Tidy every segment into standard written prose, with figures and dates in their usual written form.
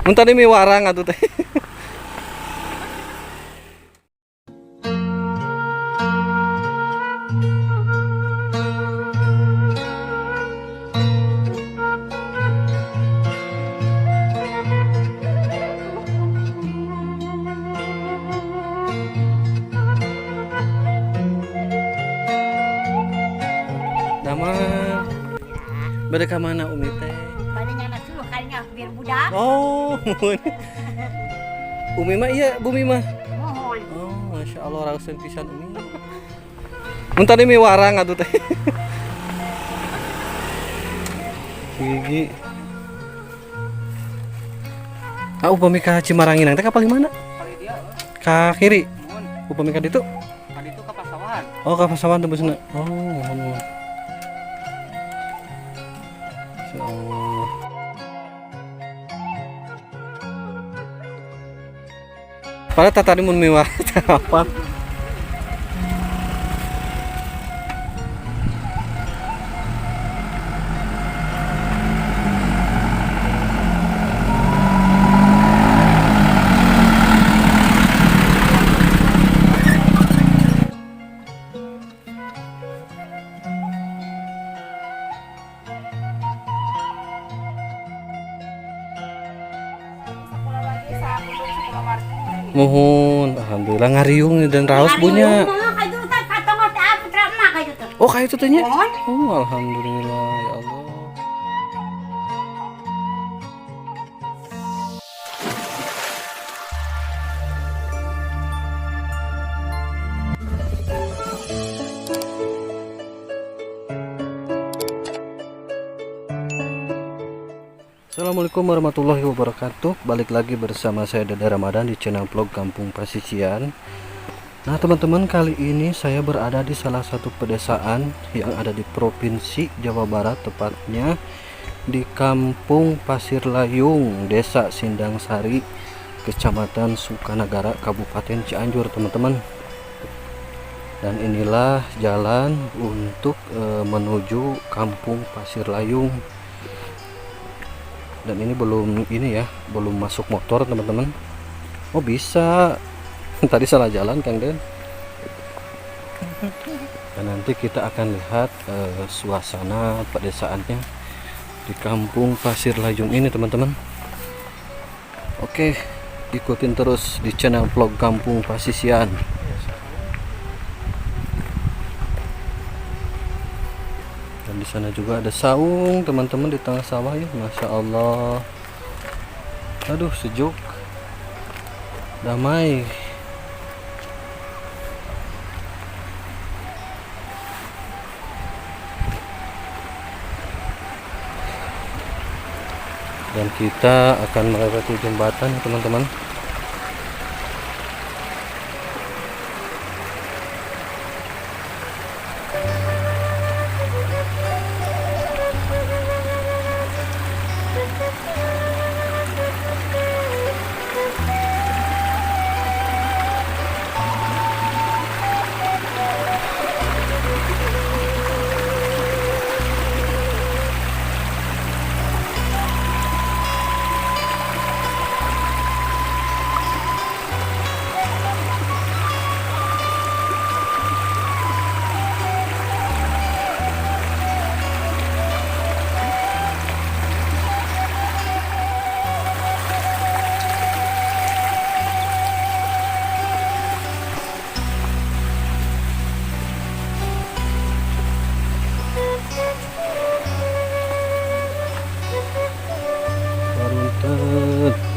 Mun tadi mi warang atuh teh. Damang. Bade ka mana Umi teh? Bade nyana suluh kalinya biar budak. Oh. Umi mah iya, Bumi mah. Mohon. Oh, Masya Allah rausan pisan Umi. Mun tadi mi warang atuh teh. Gigi. Upami ka Cimaranginang teh ka paling mana? Kali dia Ka kiri. mohon. Upami ka ditu? Kali itu ke pasawan. Oh, ka pasawan tebusna. Oh, mohon. Masya Allah. Padahal tadi mun mewah apa? Sekolah lagi saya belum sekolah warga. Mohon, alhamdulillah ngariung dan raos punya. Mama kayak gitu teh katong teh apa drama kayak gitu. Oh, kayak itu tanya. Mohon. Oh, alhamdulillah ya Allah. Assalamualaikum warahmatullahi wabarakatuh. Balik lagi bersama saya Dada Ramadan di channel vlog Kampung Pasisian. Nah teman-teman, kali ini saya berada di salah satu pedesaan yang ada di Provinsi Jawa Barat, tepatnya di Kampung Pasir Layung, Desa Sindang Sari, Kecamatan Sukanagara, Kabupaten Cianjur teman-teman. Dan inilah jalan untuk menuju Kampung Pasir Layung. Dan ini belum masuk motor teman-teman. Oh bisa. Tadi salah jalan Kang Den. Dan nanti kita akan lihat suasana pedesaannya di Kampung Pasir Layung ini teman-teman. Oke, ikutin terus di channel vlog Kampung Pasisian. Dan di sana juga ada saung teman-teman di tengah sawah ya, Masya Allah. Aduh sejuk, damai. Dan kita akan melewati jembatan teman-teman.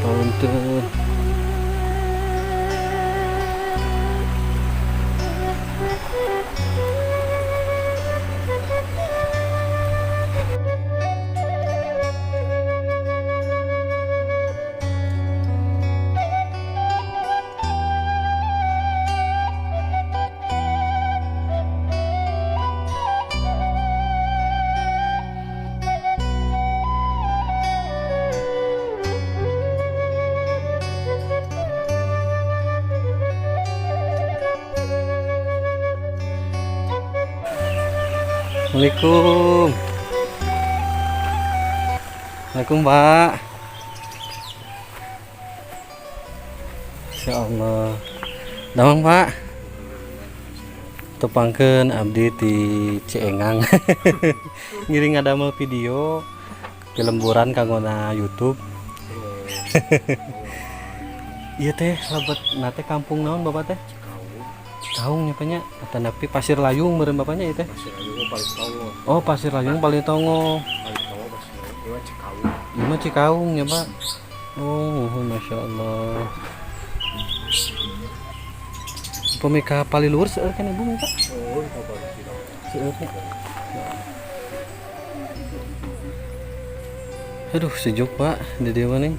Punten. Assalamualaikum. Assalamualaikum Mbak. Masya Allah. Damang Pak. Tepangkeun abdi di Ciengang. Ngiring ngadamel video kelemburan kanggona YouTube. Iya teh, lebet nate kampung naon Bapak teh? Cikaung nyapanya atau napi Pasir Layung meureun bapaknya ieu teh. Pasir Layung paling tongo. Oh, Pasir Layung paling tongo. Paling tongo Pasir Layung. Ieu Cikaung. Ieu mah Cikaung ya, Pak. Oh, Masya Allah. Pemika paliluhur seueur kan Ibu Mika? Oh, itu baru tidak. Seueur teh. Aduh, sejuk Pak di dia mana?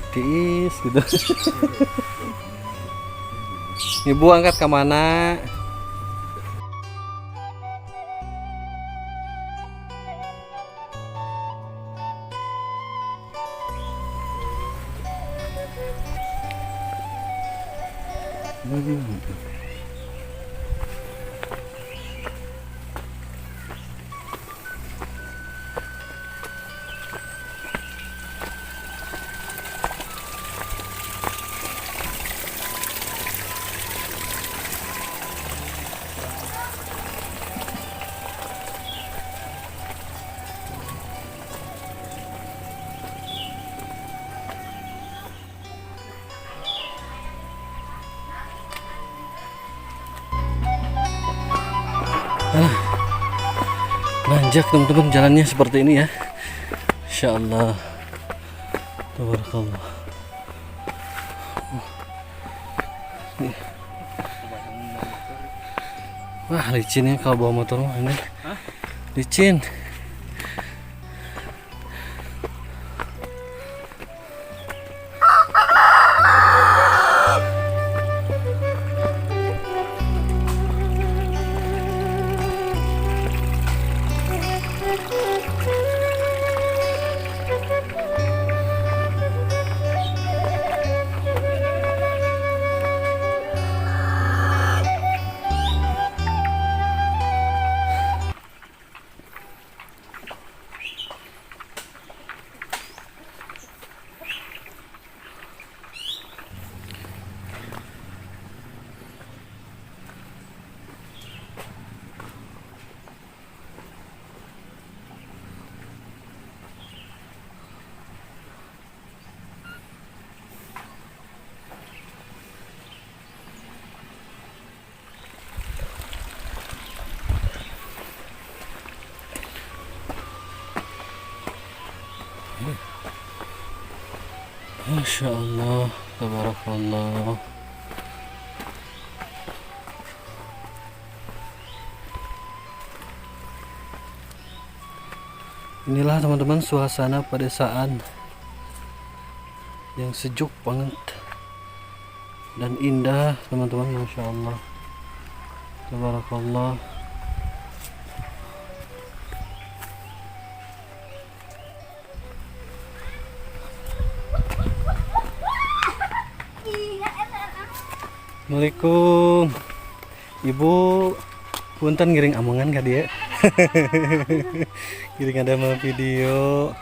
Tiis gitu. Ibu angkat ke mana? Nanjak teman-teman, jalannya seperti ini ya. Insya Allah. Tabarakallah. Wah, licin ya kalau bawa motor mah ini. Licin. Masya Allah, tabarakallah. Inilah teman-teman suasana pedesaan yang sejuk banget dan indah teman-teman, Masya Allah, tabarakallah. Assalamualaikum Ibu, punten ngiring amongan ka dia. Ngiring ada mau video.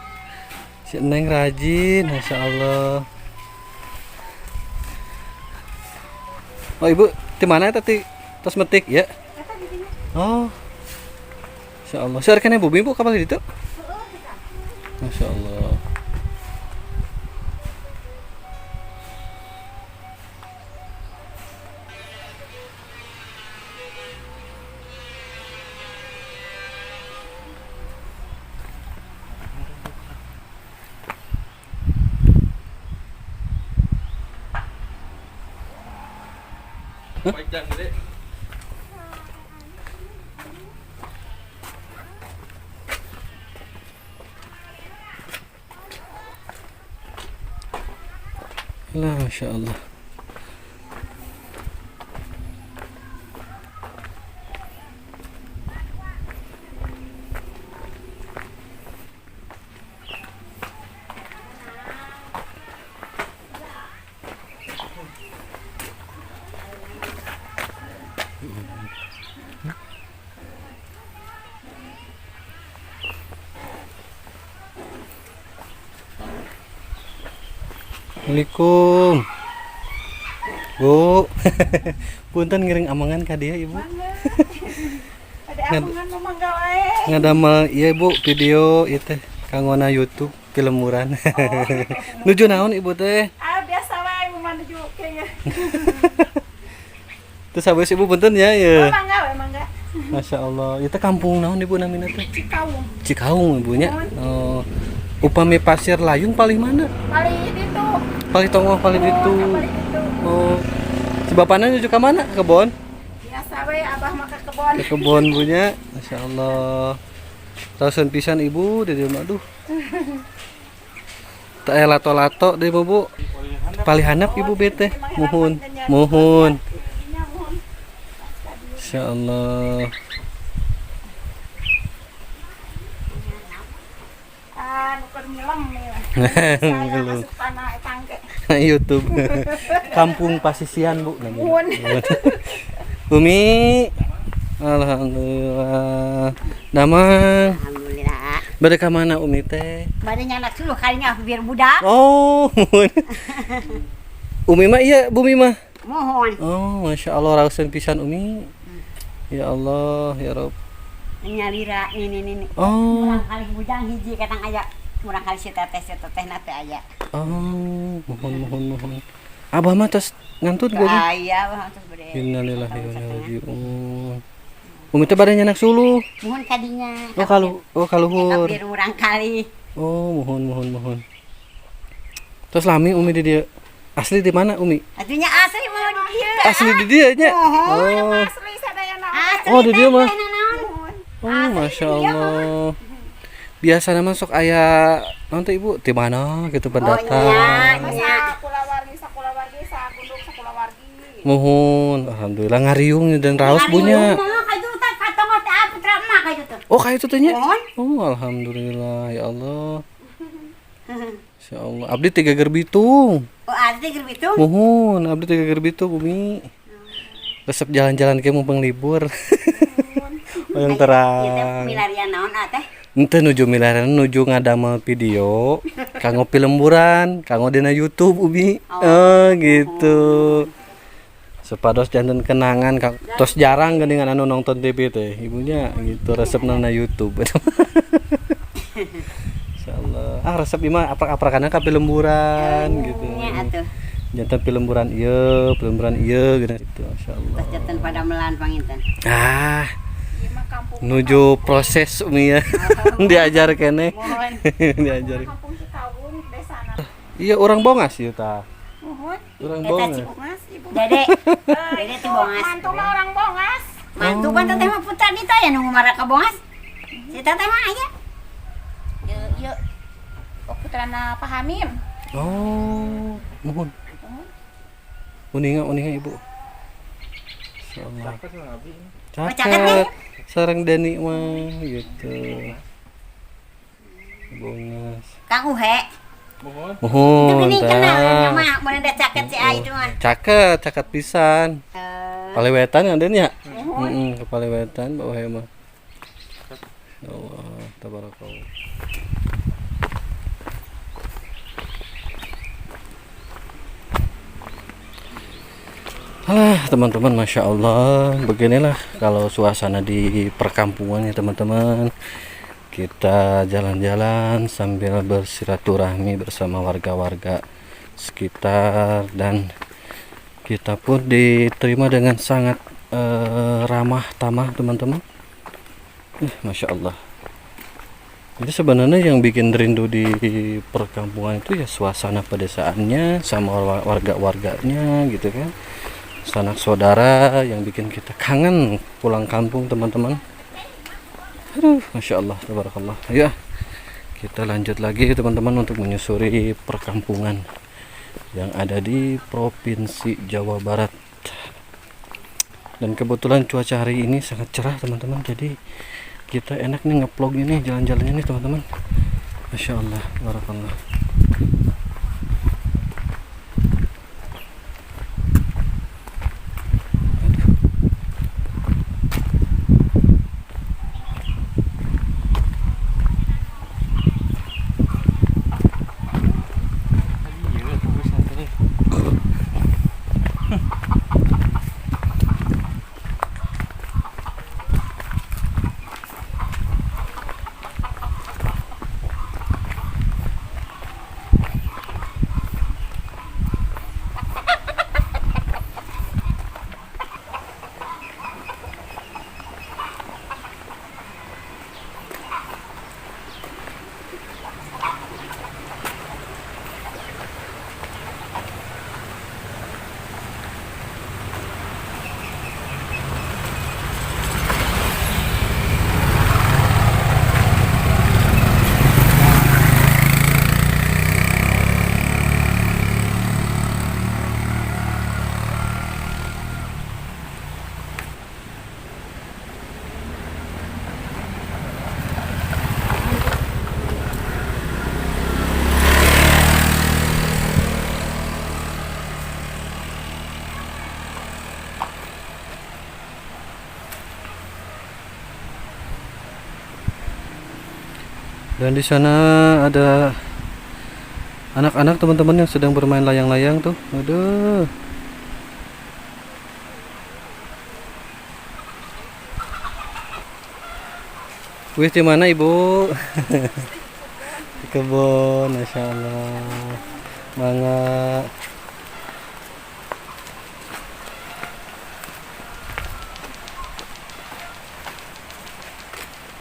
Si Neng rajin, Masya Allah. Oh Ibu, di mana tadi tos metik ya? Oh, Masya Allah. Seharusnya Bu Ibu kapal itu? Masya Allah. Panjang gede. Lah, Masya Allah. Assalamualaikum. Bu. Punten ngiring amangan ka dia Ibu. Ada amungan memanggal wae. Ngadamel iya Bu video ieu teh kanggona YouTube filmuran. Nuju naon Ibu teh? Ah biasa wae menuju kayaknya. Terus habis Ibu punten ya ya. Mangga wae mangga. Masya Allah. Itu kampung naon Ibu namina teh? Cikaung. Cikaung Ibunya. Oh. Upami pasir layung paling mana? Paling itu. Paling tongol paling itu. Paling itu. Oh. Si bapaknya nuju ka mana? Ke kebon? Biasa wae abah maka kebon. Ke kebon punya. Masya Allah. Rausan pisan Ibu di rumah aduh. Tak aya lato-lato deh Bu. Palihanap Ibu bete. Muhun. Muhun. Masya Allah. Ah, bukan milam nih. Saya Belum. masuk tanah tangke. YouTube. Kampung Pasisian Bu namanya. Muhun. Umi. Alhamdulillah. Damang. Alhamdulillah. Bade ka mana Umi teh? Badannya anak suluh kalinya biar budak. Oh, muhun. Umi mah iya, Bumi mah. Mohon. Oh, Masya Allah rausan pisan Umi. Ya Allah, ya Rob. Nyalira ini. Oh, Murang kali bujang hiji kadang aya. Murang kali si teteh nate aya. oh, mohon. Abah mah tos ngantun gua. Aya mah terus bade. Innalillahi wa inna ilaihi raji'un. Umi teh bade nyanak suluh. Mohon kadinya. Kaluhur. Biar murang kali. Oh, mohon. Terus lami Umi di dia. Asli di mana Umi? Atunya asli mau di dieu. Asli di dia nya. Oh, Oh, asli sadayana. Oh, di dia mah. Mohon. oh, Masya Allah. Biasa nama sok aya nanti Ibu di mana gitu pendatang. Iya. Sakulawargi, sakulawargi. Mohon, alhamdulillah ngariung dan raos punya. Oh kayak itu tanya. Oh alhamdulillah ya Allah. Insya Allah. Abdi 3 gerbitung. Oh, ada gerbitung. Mohon, abdi 3 gerbitung Umi. Resep jalan-jalan ke mumpung libur. Yang terang. Milarian naon teh? Ente nuju miliaran nuju ngadamel video kanggo lemburan kanggo dina YouTube Umi. Oh gitu. Supados janten kenangan tos jarang geuningan anu nonton TV teh ibunya gitu resepna na YouTube. Insyaallah. Ah resep ieu mah aprak-aprakanna ka lemburan gitu. Nya atuh. Janten lemburan ieu gitu insyaallah. Tos janten pada melan panginten. Ah. Nuju proses Umi ya. Diajar kene. Mohon. Diajar. Kampung Cikaung desana. Iya orang bongas ieu tah. Mohon. Orang Eta bongas. Cibungas, Ibu. Dede. Dede ti bongas. Mantu mah orang bongas. Mantu pan teh mah putra dita ya nunggu marah ka bongas. Si teh mah aya. Yeuh. Oh putrana Pak Hamim. Oh, mohon. Uninga Ibu. Insyaallah. caket nih. Caket. Sareng Dani mah gitu. Bongas. Kang Uhe. Itu Mohon gini kenal tah. mah mun ada caket si A itu mah. Caket pisan. Palewetan ngaden ya? Mohon. Heeh, ke Palewetan bawa mah. Ya Allah, tabarakallah. Alah teman-teman, Masya Allah, beginilah kalau suasana di perkampungan ya teman-teman. Kita jalan-jalan sambil bersilaturahmi bersama warga-warga sekitar dan kita pun diterima dengan sangat ramah tamah teman-teman. Masya Allah. Jadi sebenarnya yang bikin rindu di perkampungan itu ya suasana pedesaannya sama warga-warganya gitu kan. Sanak saudara yang bikin kita kangen pulang kampung teman-teman. Aduh, Masya Allah, tabarakallah. Ya, kita lanjut lagi teman-teman untuk menyusuri perkampungan yang ada di Provinsi Jawa Barat. Dan kebetulan cuaca hari ini sangat cerah teman-teman, jadi kita enak nih nge-vlog ini jalan-jalannya nih teman-teman. Masya Allah, tabarakallah. Dan di sana ada anak-anak teman-teman yang sedang bermain layang-layang tuh. Aduh. Wih, di mana Ibu? Di kebun, Masya Allah. Mangga.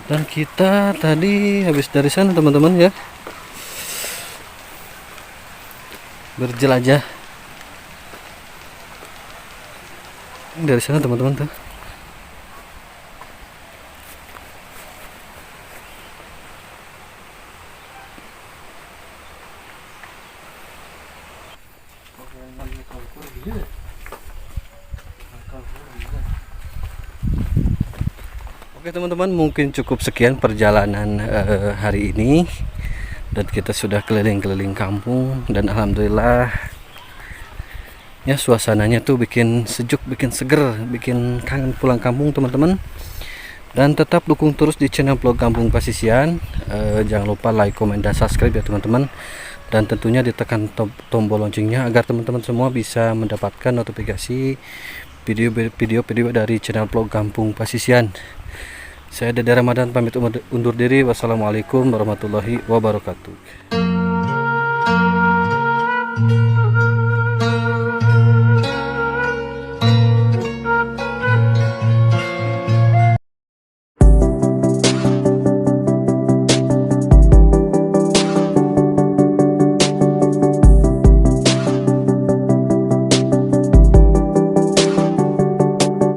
Dan kita tadi habis dari sana teman-teman ya, berjelajah dari sana teman-teman tuh. Oke teman-teman, mungkin cukup sekian perjalanan hari ini, dan kita sudah keliling-keliling kampung, dan alhamdulillah ya suasananya tuh bikin sejuk, bikin seger, bikin kangen pulang kampung teman-teman. Dan tetap dukung terus di channel vlog Kampung Pasisian. Jangan lupa like, comment, dan subscribe ya teman-teman, dan tentunya ditekan tombol loncengnya agar teman-teman semua bisa mendapatkan notifikasi video-video dari channel vlog Kampung Pasisian. Saya Dede Ramadan pamit undur diri. Wassalamualaikum warahmatullahi wabarakatuh.